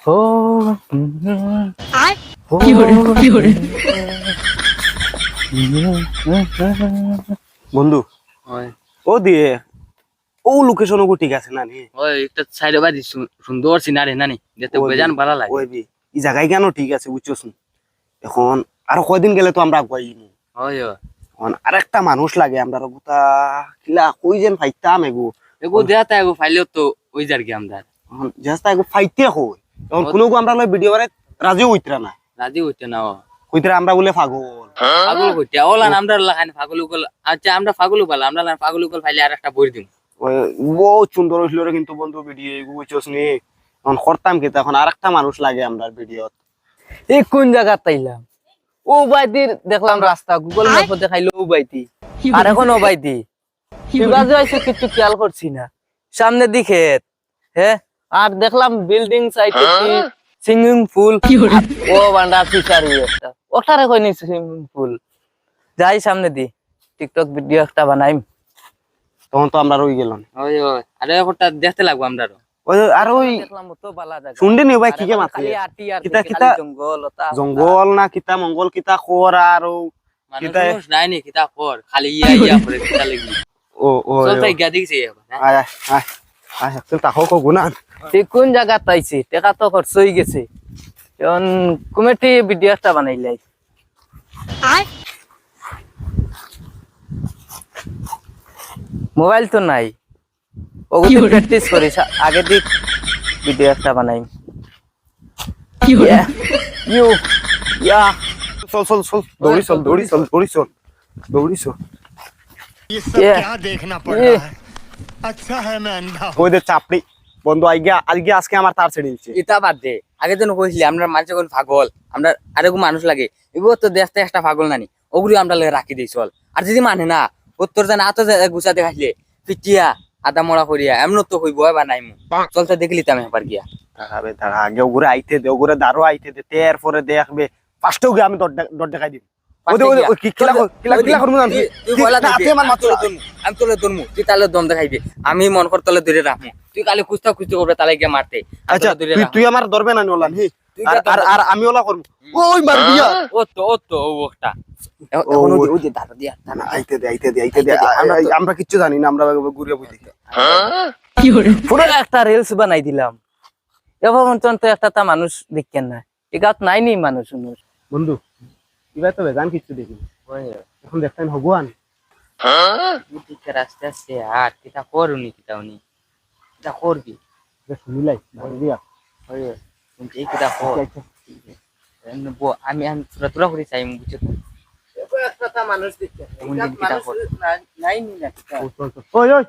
ও কি করে বন্ধু ওই ও দিয়ে ও লোকেশন গো ঠিক আছে না নি ওই একটা সাইডে বাড়ি সুন্দর সিনারি নানি যেতে বেজান ভালো লাগে। ওই এই জায়গায় কেন ঠিক আছে বুঝছস এখন আর কয়দিন গেলে তো আমরা আগুয়াইনি ওই এখন আরেকটা মানুষ লাগে আমরা গুতা কিলা কই যেন ফাইতাম এগো এগো দেখাতে এগো ফাইলেও তো ওই যার কি আমরা এখন জাস্ট এগো ফাইতে কই এখন কোনো আমরা লয় ভিডিও করে রাজি হইতরা না রাজি হইতে না কইতরা আমরা বলে পাগল পাগল কইতে ওলা আমরা লাগান পাগল উগল। আচ্ছা আমরা পাগল উগল আমরা পাগল উগল ফাইলে আর একটা বই দিম। ওই বহুত সুন্দর হইছিল রে কিন্তু বন্ধু ভিডিও এগো বুঝছস নি এখন করতাম কি এখন আরেকটা মানুষ লাগে আমরা ভিডিও এই কোন জায়গা তাইলাম ও বাইতির দেখলাম রাস্তা গুগল ম্যাপে দেখাইলো ও বাইতি আর এখন ও বাইতি বাজে আইছে কিছু খেয়াল করছি না সামনে দিকে হ্যাঁ আর দেখলাম বিল্ডিং সাইটে কি সুইমিং পুল ও বান্ডা ফিচার একটা ওটারে কইনি সুইমিং পুল যাই সামনে দি টিকটক ভিডিও একটা বানাইম তখন তো আমরা রই গেলাম ওই আরে একটা দেখতে লাগবো আমরা ওই আর ওই দেখলাম তো বালা জায়গা শুনলি নি ভাই কিকে মাতি খালি আটি আর কিতা খালি কিতা জঙ্গল ওটা জঙ্গল না কিতা মঙ্গল কিতা খোর আর মানুষ নাই নি কিতা কর খালি ইয়া করে কিতা লাগি ও ও চল তাই গা দিছে আয় আয় আয় তুই তাকো কো গুনা তুই কোন জায়গা তাইছি টাকা তো খরচ হয়ে গেছে এখন কমিটি ভিডিও একটা বানাইলাই মোবাইল তো নাই ওগুলো প্র্যাকটিস করি আগে দিক ভিডিও একটা বানাই ইউ ইয়া চল চল চল দৌড়ি চল দৌড়ি চল দৌড়ি চল দৌড়ি চল ये सब क्या देखना पड़ रहा है अच्छा है मैं अंधा हूँ ওই দে চাপড়ি বন্ধু আজকে আমার তার ছেড়ে দিচ্ছে ইতা বাদ দে আগে তো কইছিলি আমরা মানুষ কোন পাগল আমরা আরেকু মানুষ লাগে এগুলো তো দেখতে একটা পাগল নানি ওগুলো আমরা রাখি দিই চল আর যদি মানে না উত্তর জানা আতো গুছা দেখাইলে পিটিয়া আদা মরা করিয়া এমন তো হইব বা নাইমু চলতে দেখলি তাম হেবার গিয়া দাঁড়াবে দাঁড়া আগে ওগুলো আইতে দে ওগুলো দাঁড়ো আইতে দে এরপরে দেখবে ফার্স্টেও গিয়ে আমি দর দেখাই দিব ওদে ওদে কি কিলা কিলা করমু না তুই বলা দিবি আমি তোলে ধরমু তুই তাহলে দম দেখাইবি আমি মন কর তলে ধরে রাখমু তুই কালে কুস্তা কুস্তি করবে তালে গিয়ে মারতে আচ্ছা তুই আমার ধরবে না ওলা নি আর আমি ওলা করব ওই মার দিয়া ও তো ওটা এখন ওই যে দাঁড়া দিয়া আইতে দে আমরা কিচ্ছু জানি না আমরা ঘুরে বুঝি পুরো একটা রিলস বানাই দিলাম এবার তো একটা তা মানুষ দেখেন না এগাত নাই নি মানুষ বন্ধু এবার তো বেজান কিচ্ছু দেখি এখন দেখতেন ভগবান আস্তে আস্তে আর কিতা করুনি কিতা উনি কিতা করবি শুনিলাই দিয়া এই কিতা কর আমি তোরা করে চাই বুঝছো ওই ওই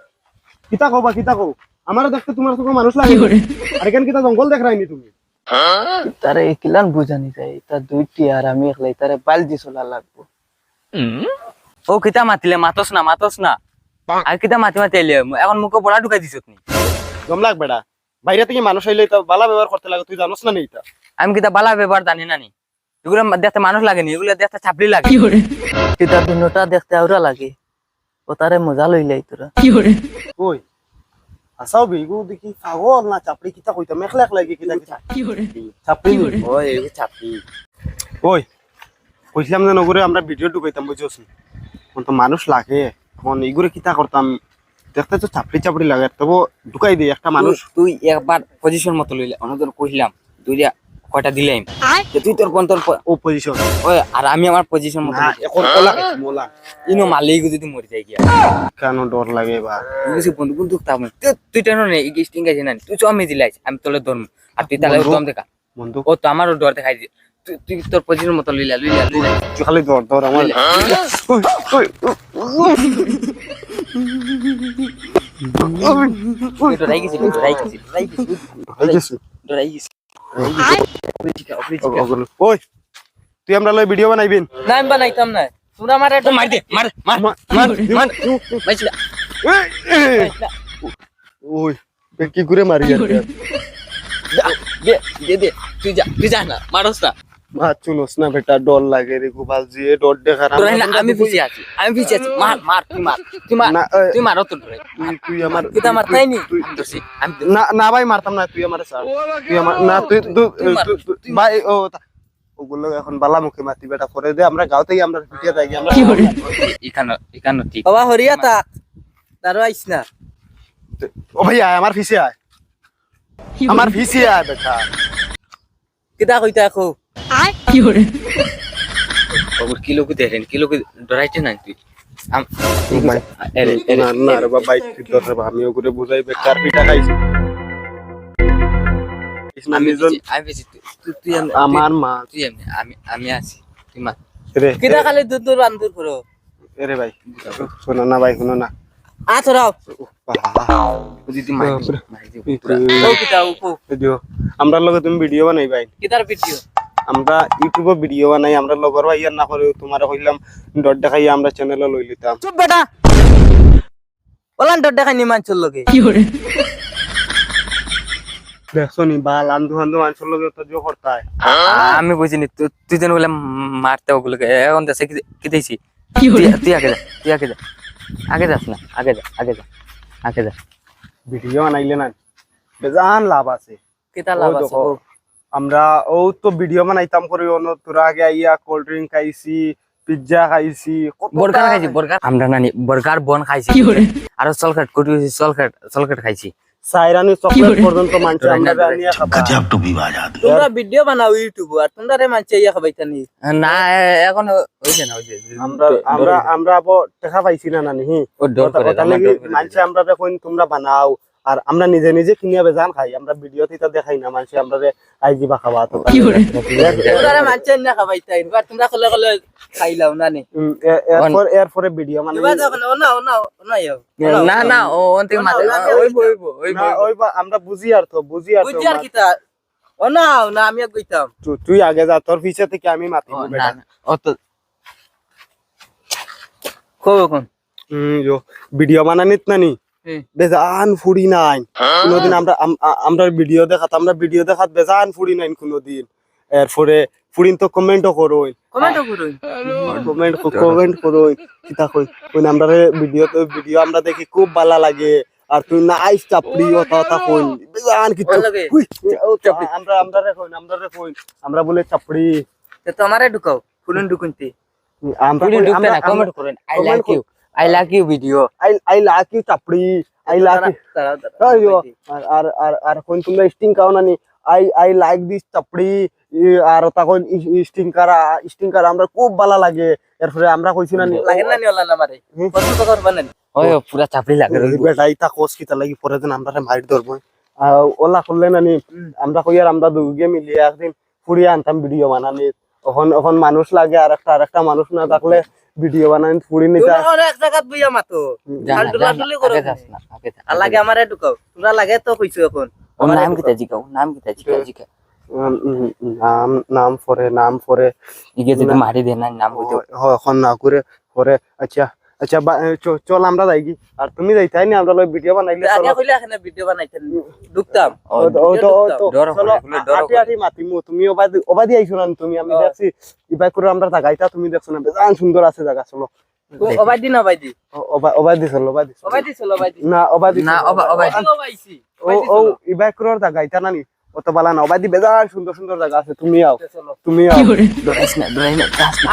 কিতা কবা কিতা কও আমারে দেখতে তোমার সঙ্গে মানুষ লাগে আর এখানে কিতা জঙ্গল দেখ রাইনি তুমি তারে কিলান বুঝানি যায় তা দুইটি আর আমি একলাই তারে বালজি চলা লাগবো ও কিতা মাতিলে মাতস না আর কিতা মাতি এলে এখন মুখে বড়া ঢুকাই দিছ তুমি জম লাগ বেড়া বাইরে থেকে মানুষ আইলে তো বালা ব্যবহার করতে লাগে তুই জানোস না এইটা আমি কিতা বালা ব্যবহার জানি না নি এগুলো দেখতে মানুষ লাগেনি এগুলো দেখতে ছাপড়ি লাগে কিতা দিনটা দেখতে আউরা লাগে ও তারে মজা লইলাই তোরা ওই আসাও বিগু দেখি পাগল না চাপড়ি কিতা কইতা মেখলা লাগে কিতা কিতা চাপড়ি ওই ছাপড়ি ওই কইছিলাম যে নগরে আমরা ভিডিও ঢুকাইতাম বুঝছস এখন তো মানুষ লাগে এখন এইগুলো কিতা করতাম দেখতে তো চাপড়ি লাগে তবু ঢুকাই দিই একটা মানুষ তুই একবার পজিশন মতো লইলে অনন্তর কইলাম দুইটা কয়টা দিলাম তুই তোর কোন তোর ও পজিশন ওই আর আমি আমার পজিশন মতো এখন ওলা গেছে মোলা ইনো মালিক যদি মরে যায় গিয়া কেন ডর লাগে বা কিছু বন্ধু বন্ধু তাম তুই টেন নে এই স্টিং গাইছ না তুই চমি দিলাইছ আমি তোলে ধরম আর তুই তালে দম দেখা বন্ধু ও তো আমারও ডর দেখাই দি তুই তোর পজিশন মতো লইলা তুই খালি ডর আমার ডরাই গেছি ওই তুই আমরা লই ভিডিও বানাইবেন না আমি বানাইতাম না তোরা মারে মার দে মার বাইছিলা ওই কি করে মারি দে তুই যা না মারস না মাছ চুনোস না বেটা, ডর লাগে রে গোপাল জি, ডর দেখার ডরাই না, আমি পিছিয়ে আছি, আমি পিছিয়ে আছি। মার মার তুই মার, তুই মার, না, তুই মার তো ডরাই। তুই আমার তুই তো আমার তাই নি, আমি ধরছি, আমি ধরছি। না না ভাই মারতাম না, তুই আমার স্যার, তুই আমার না, ভাই ওগুলো এখন বালা মুখে মাতি বেটা, পরে দে আমরা গাঁওতেই আমরা পিটিয়ে যাই আমরা। এখানে ঠিক। বাবা হরিয়া তাক তারও আইস না। ও ভাই আয় আমার ফিসে আয়, আমার ফিসে আয় বেটা। কিতা কইতা এখন ওগুলো কি লোক দেখেন, কি লোক ডরাইছে না তুই। ভাই না না রে বাবা, তুই ডর রে বাবা, আমি ওগুলো বুঝাই বেকার পিটা খাইছি। আমি নিজজন পিছিয়ে, তুই আমার মা তুই এমনি, আমি আছি, তুই মার। রে কিতা খালি দূর দূর বান্ধুর করো। রে ভাই, শোনো না ভাই, শোনো না। আ তোরাও যদি তুই মার পুরা। ও কিতা ও ভিডিও আমরা লগে তুমি ভিডিও বানাই ভাই, কিতার ভিডিও আমরা ইউটিউবে ভিডিও বানাই, আমরা লগর ভাই আর না করে তোমার কইলাম ডট দেখাই আমরা চ্যানেলে লই লিতাম। চুপ বেটা ওলান ডর দেখাই নি মানছর লগে দেখছো নি বাল আন্দু আন্দু মানুষের লগে তো জো করতায়। আমি বুঝিনি, তুই যেন বলে মারতে ওগুলোকে, এখন দেশে কি দিয়েছি। তুই আগে যা, তুই আগে যা, আগে যাস না, আগে যা, আগে যা, আগে যা। ভিডিও বানাইলে না বেজান লাভ আছে। কিতা লাভ ও আছে দেখো, আমরা ও তো ভিডিও বানাইতাম করে অন্য তোরা আগে আইয়া কোল্ড ড্রিঙ্ক খাইছি, পিজ্জা খাইছি, বর্গার খাইছি, বর্গার আমরা নানি বর্গার বন খাইছি, আর চলকাট কোটি চলকাট খাইছি। সাইরানি চকলেট পর্যন্ত মানছে আমরা জানিয়া খাবা। তোমরা ভিডিও বানাও ইউটিউব আর তোমরা রে মানছে ইয়া খাবাইতা নি না এখন হইছে না, হইছে। আমরা আমরা আমরা আবার টাকা পাইছি না নানি হি ও ডর করে, ওটা লাগি মানছে আমরা দেখুন তোমরা বানাও আর আমরা নিজে নিজে কিনিয়া বেজান খাই, আমরা ভিডিওতে তা দেখাই না মানছে আমরা আই দিবা খাওয়া তো। তোমরা রে মানছে না খাবাইতা এবার তোমরা কলে কলে খাইলাও না নি এরপরে ভিডিও মানে এবার যখন ওনা ওনা ওনা ইয়া না না ও অন্তিম মাতে ওই না, ওই আমরা বুঝি আর তো বুঝি আর তো বুঝি আর কিতা ওনা না আমি কইতাম তুই আগে যা, তোর পিছে থেকে আমি মাতিব না বেটা। ও তো কও কোন ভিডিও বানানিত নানি বেজান ফুড়ি নাই কোনোদিন, আমরা আমরা ভিডিও দেখাত, আমরা ভিডিও দেখাত বেজান ফুড়ি নাই কোনোদিন। এরপরে ফুড়িন তো কমেন্টও করোই, কমেন্ট করুন কমেন্ট করোই কিতা কই কই আমরা ভিডিও আমরা দেখি খুব ভালো লাগে, আর তুই নাইস চাপড়ি কথা কই বেজান কিছু ভালো লাগে? আমরা আমরা রে কই আমরা বলে চাপড়ি। তে তোমারে ঢুকাও ফুলুন ঢুকুনতি আমরা পুরি ঢুকতে না, কমেন্ট করেন I like you video. I like you চাপড়ি, আই লাইক ইউ আর আর আর কোন তোমরা স্টিং খাও নানি, আই লাইক দিস চাপড়ি, আর তখন স্টিংকার আমরা খুব ভালো লাগে। এরপরে আমরা কইছি না লাগে না নি ওলা না মারে পছন্দ করবা না ওই পুরা চাপড়ি লাগে বেটা ইতা কোস কিতা লাগি পরে দিন আমরা মাইট ধরবো ওলা করলে নানি, আমরা কই আর আমরা দুগে মিলিয়ে একদিন ফুড়িয়ে আনতাম ভিডিও বানানি। এখন মানুষ লাগে, আর একটা মানুষ না থাকলে ভিডিও বানানি ফুড়ি নিতে তোমরা এক জায়গা বইয়া মাতো আর ডুলাডুলি করো আর লাগে আমারে ঢুকাও তোমরা লাগে তো কইছো এখন ও নাম কিতা জিকাও, নাম কিতা জিকা নাম পরে ইগে যদি মারি দেন না নাম কইতো। এখন না করে পরে আচ্ছা আচ্ছা চল আমরা যাই কি, আর তুমি যাইতাই না আমরা ভিডিও বানাইলে আগে কইলা এখানে ভিডিও বানাইতেন ঢুকতাম ডর চলো করে, ডর আটি আটি মাতিমু, তুমি ওবাদি আইছো না তুমি, আমি দেখছি ইবাই করে আমরা জায়গাটা তুমি দেখছো না বেজান সুন্দর আছে জায়গা। চলো ওবাইদি না ওবাইদি ওবাদি চলো ওবাদি চলো ওবাইদি না ওবাদি না ওবাইদি ওবাইছি ও ইবাই করে জায়গাটা নানি অত বালা না, ওবাদি বেজান সুন্দর সুন্দর জায়গা আছে, তুমি আও চলো তুমি আও। ডরাইস না যাস না,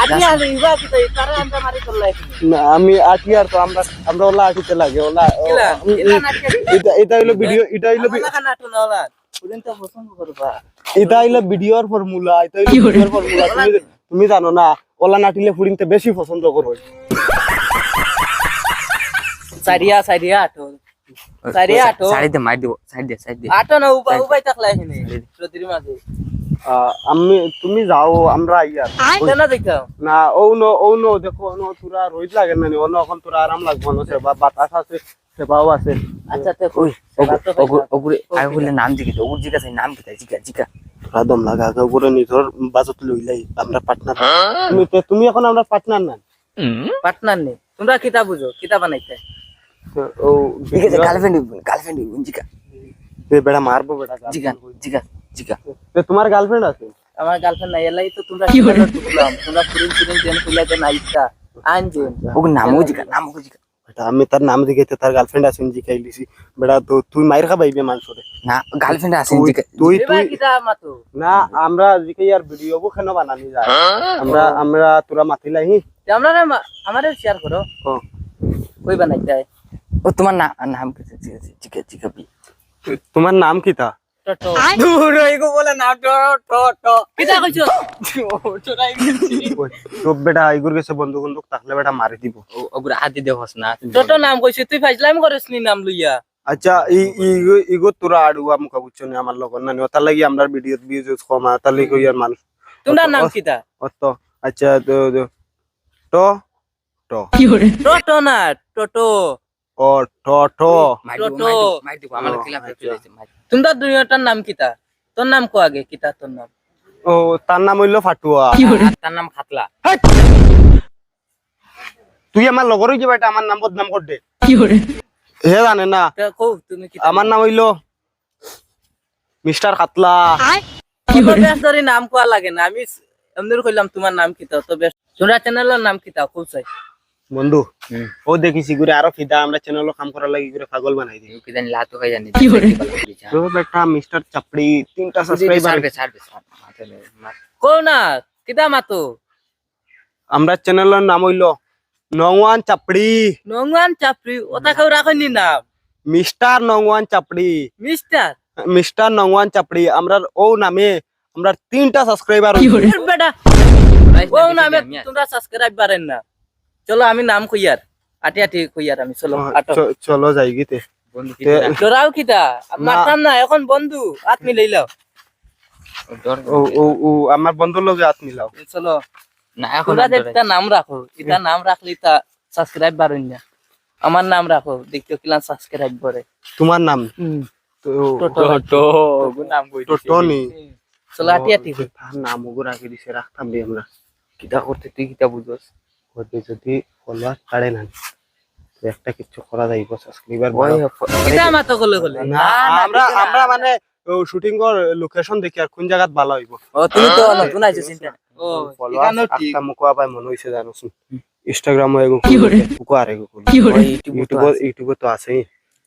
আদি আদি ইবা কি তাই তারা আমরা মারি করলা না আমি আটি আর তো আমরা ওলা আটিতে লাগে ওলা কিলা কিলা না এটা হইলো ভিডিও, এটা হইলো না তো না ওলা পুরিন তো পছন্দ করবা এটা হইলো ভিডিওর ফর্মুলা, এটা হইলো ভিডিওর ফর্মুলা। তুমি জানো না ওলা নাটিলে ফুরিনতে বেশি পছন্দ করো। সাইডিয়া আটো সাইড দে মার দিব, সাইড দে আটো না উবাই থাকলা এখানে প্রতির মাঝে তুমি যাও আমরা আইয়া না দেখাও না ও নো দেখো তোরা রোজ লাগে না অন্য এখন তোরা আরাম লাগবো না, সেবা বাতাস আছে সেবাও আছে। আচ্ছা তে ওই ওগুরে আই বলে নাম জিকে ওগুর জিকা চাই নাম কিতা জিকা তোরা দম লাগা ওগুলো নিজের বাজত লইলাই আমরা পার্টনার। তুমি এখন আমরা পার্টনার না, পার্টনার নেই তোমরা কিতা বুঝো কিতা বানাইতে ও ঠিক আছে। গার্লফ্রেন্ড জিকা বেড়া মারবো বেটা জিকা তোমার গার্লফ্রেন্ড আছে? আমার গার্লফ্রেন্ড নাই এলাই তো তোমরা কিভাবে ঢুকলাম তোমরা পুরিন পুরিন দেন কইলাতে নাইতা আইন দেন ওকে নামও জিকা বেটা আমি তার নাম জিগাইতে তার গার্লফ্রেন্ড আছেন জিগাই লিছি বেটা তো তুই মাইর খাবাইবে মানুষরে না গার্লফ্রেন্ড আছে তুই জিকা তুই এবার তুই কিটা মাতো না আমরা জিকে আর ভিডিও বো কেন বানানি যায় আমরা আমরা তোরা মাতিলাই আমরা আমারে শেয়ার করো ও কই বানাইতাই ও তোমার নাম কি জিকাবি তোমার নাম কি তা টটো দূর হইগো বলে নাম টো কিটা কইছো ওই, তো বেটা ইগুর গেছে বন্ধু বন্ধু থাকলে বেটা মারি দিব ওগুলো আদি দেহস না টটো নাম কইছিস তুই ফাইজলাম করিস নি নাম লইয়া আচ্ছা ইগো তোরা আড়ুয়া মুখা বুঝছো নি আমার লগন না ওটার লাগি আমরা ভিডিওর ভিউজ কম তার লাগি কই আর মানুষ তোমরা নাম কিটা অত আচ্ছা তো তো তো টটো না টটো ও তো তো মাই দিব আমার খিলাফ চলেছে তোমরা দুইটার নাম কিটা তোর নাম কো আগে কিটা তোর নাম ও তার নাম হইলো ফাটুয়া তার নাম খাতলা তুই আমার লগরই যে বেটা আমার নাম বদনাম কর দে হে জানে না কও তুমি কি আমার নাম হইলো মিস্টার কাতলা বেশ ধরে নাম কোয়া লাগে না আমি এমনি কইলাম তোমার নাম কিটা তো বেশ তোমরা চ্যানেলের নাম কিটা কও চাই বন্ধু ও দেখিছি ঘুরে আরো ফিদা আমরা চ্যানেল কাম করার লাগি ঘুরে পাগল বানাই দিই কি জানি লাতো হয়ে জানি তো বেটা মিস্টার চাপড়ি 3টা সাবস্ক্রাইবার সার্ভে কও না কিটা মাতো আমরা চ্যানেলের নাম হইলো নওয়ান চাপড়ি নঙ্গান চাপরি ওটা কেউ রাখনি নাম মিস্টার নওয়ান চাপড়ি মিস্টার মিস্টার নওয়ান চাপড়ি আমরা ও নামে আমরা 3টা সাবস্ক্রাইবার বেটা ও নামে তোমরা সাবস্ক্রাইব পারেন না চলো আমি নাম কইয়ার আটি আটি কইয়ার আমি চলো আটো চলো যাই গিতে বন্ধু কি তোরাও কিটা মারতাম না এখন বন্ধু হাত মিলাই লাও ও ও ও আমার বন্ধুর লগে হাত মিলাও চলো না এখন তোমরা যেটা নাম রাখো এটা নাম রাখলে তা সাবস্ক্রাইব বাড়েন না আমার নাম রাখো দেখতে কিলান সাবস্ক্রাইব করে তোমার নাম তো তো নাম কই টনি চলো আটি আটি তার নাম ওগো রাখি দিছে রাখতাম রে আমরা কিটা করতে তুই কিটা বুঝছস ওতে যদি ফলোয়ার ছাড়ে না তো একটা কিছু করা যাইব সাবস্ক্রাইবার কিটা মাতো গলে গলে না আমরা আমরা মানে শুটিং এর লোকেশন দেখি আর কোন জায়গাত ভালো হইব ও তুমি তো নতুন আইছো চিন্তা ও ফলোয়ার এখানেও ঠিক একটা মুকয়া পাই মনে হইছে জানোস ইনস্টাগ্রাম এগো কুকু আর এগো ইউটিউব তো আছে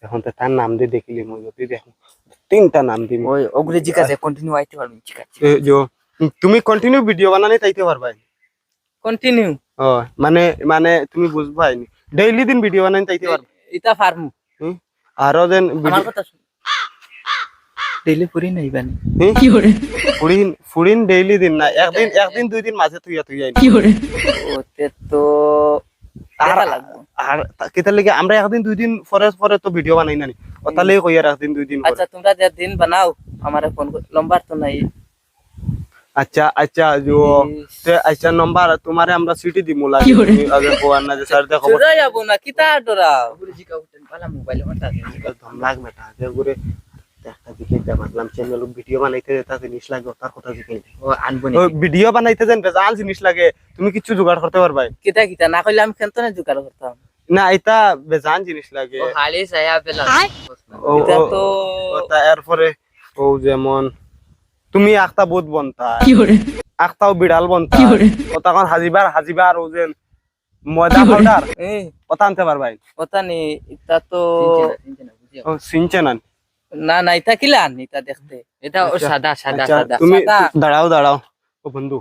এখন তো তার নাম দিয়ে দেখিলি মই যদি দেখো 3টা নাম দিই ওই ওগুলো জিকাছে কন্টিনিউ আইতে পারবি জিকাছে তুমি কন্টিনিউ ভিডিও বানানি তাইতে পারবা কন্টিনিউ ও মানে মানে তুমি বুঝবাই ডেইলি দিন ভিডিও বানানি তাইতে পারবা এটা ফার্ম আরো দেন আমার কথা শুন ডেইলি পুরি নাই বানি ফুরিন ডেইলি দিন না একদিন 2 দিন মাঝে তুই তুই যাই ওতে তো আর আর কেতার লাগে আমরা একদিন 2 দিন পরে পরে তো ভিডিও বানাই না ওতালে কই আর একদিন 2 দিন আচ্ছা তোমরা যে দিন বানাও আমারে ফোন নম্বর তো নাই अच्छा अच्छा जो ते अच्छा नंबर तुम्हारे हमरा सिटी दिमुला अगर को आना जे सर देखो চলে যাব না কিতা ডরা ওগুলো জিকা উঠেন পালা মোবাইলে হঠাৎ ধম লাগ বেটা যে গুরে একটা দিকে যা মাতলাম চ্যানেল ভিডিও বানাইতে যেটা জিনিস লাগে তার কথা জিকে ও আনবো ও ভিডিও বানাইতে যেন বেজাল জিনিস লাগে তুমি কিছু জোগাড় করতে পারবা কিতা কিতা না কইলে আমি কেন না জোগাড় করতাম না এটা বেজান জিনিস লাগে ও খালি সায়া পেলা ও এটা তো ওটা এরপরে ও যেমন তুমি একটা বহুত বনতা একটাও বিড়াল বনতা ও তখন হাজিবার ও যে ময়দা পাউডার ওটা আনতে পারবাই ওটা নি এটা তো ও সিনচেন না না এটা কিলান এটা দেখতে এটা ও সাদা সাদা আচ্ছা সাদা তুমি সাদা। দাঁড়াও ও বন্ধু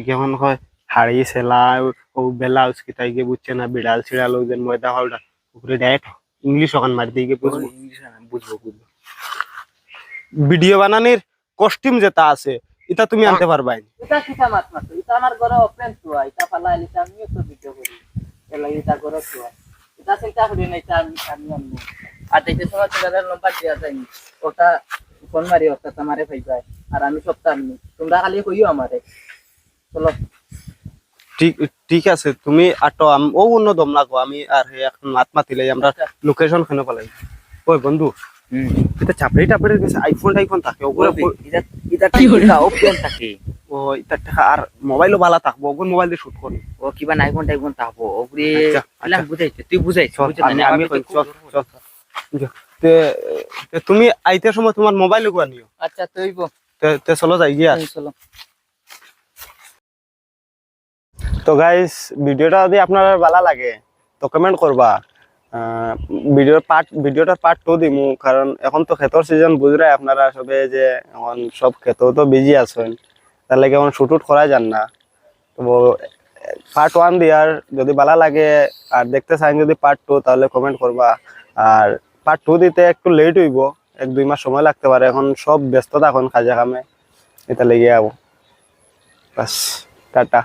কেমন হয় হাড়ি সেলা ও ব্লাউজ কি তাই গে বুঝছে না বিড়াল ছিড়াল ও যে ময়দা পাউডার উপরে ডাইরেক্ট ইংলিশ ওখান মারি দিয়ে বুঝবো বুঝবো ভিডিও বানানোর কস্টিউম যেটা আছে এটা তুমি আনতে পারবাই এটা কিতা মাত মাত এটা আমার ঘরে ওপেন তো এটা ফালা এটা আমি তো ভিডিও করি এলা এটা ঘরে তো এটা চিন্তা করি না এটা আমি আনবো আর দেখতে সময় তোমাদের নম্বর দেয়া যায় ওটা ফোন মারি ওটা তোমারে পাই যায় আর আমি সবটা আনবো তোমরা খালি কইও আমারে চলো ঠিক ঠিক আছে তুমি আটো ও অন্য দম লাগো আমি আর এখন মাত মাতিলে আমরা লোকেশন কেন পালাই ওই বন্ধু এটা চাপড়ি টাপড়ি গেছে আইফোন থাকে ওগুলো এটা এটা টিকা ওপেন থাকে ও এটা টাকা আর মোবাইলও ভালো থাকবো ওগুলো মোবাইল দিয়ে শুট করি ও কিবা আইফোন টাইফোন তাপো ওপরে আচ্ছা, আলা বুঝাইছে তুই বুঝাইছ আমি তুমি আইতে সময় তোমার মোবাইল গুয়া নিও আচ্ছা তুইব তে চলো যাই গিয়া। চলো। তো গাইস ভিডিওটা যদি আপনার ভালো লাগে তো কমেন্ট করবা। ভিডিওটার পার্ট 2 দিমু, কারণ এখন তো ক্ষেতর সিজন বুঝরাই আপনারা সবে, যে এখন সব ক্ষেত তো বিজি আছেন, তার লাগে এখন শুট করা যান না। তো পার্ট 1 দিয়ার যদি ভালো লাগে আর দেখতে চান যদি পার্ট 2, তাহলে কমেন্ট করবা। আর পার্ট 2 দিতে একটু লেট হইব, 1-2 মাস সময় লাগতে পারে, এখন সব ব্যস্ততা এখন কাজে কামে, এটা লেগে যাবো। বাস, টাটা।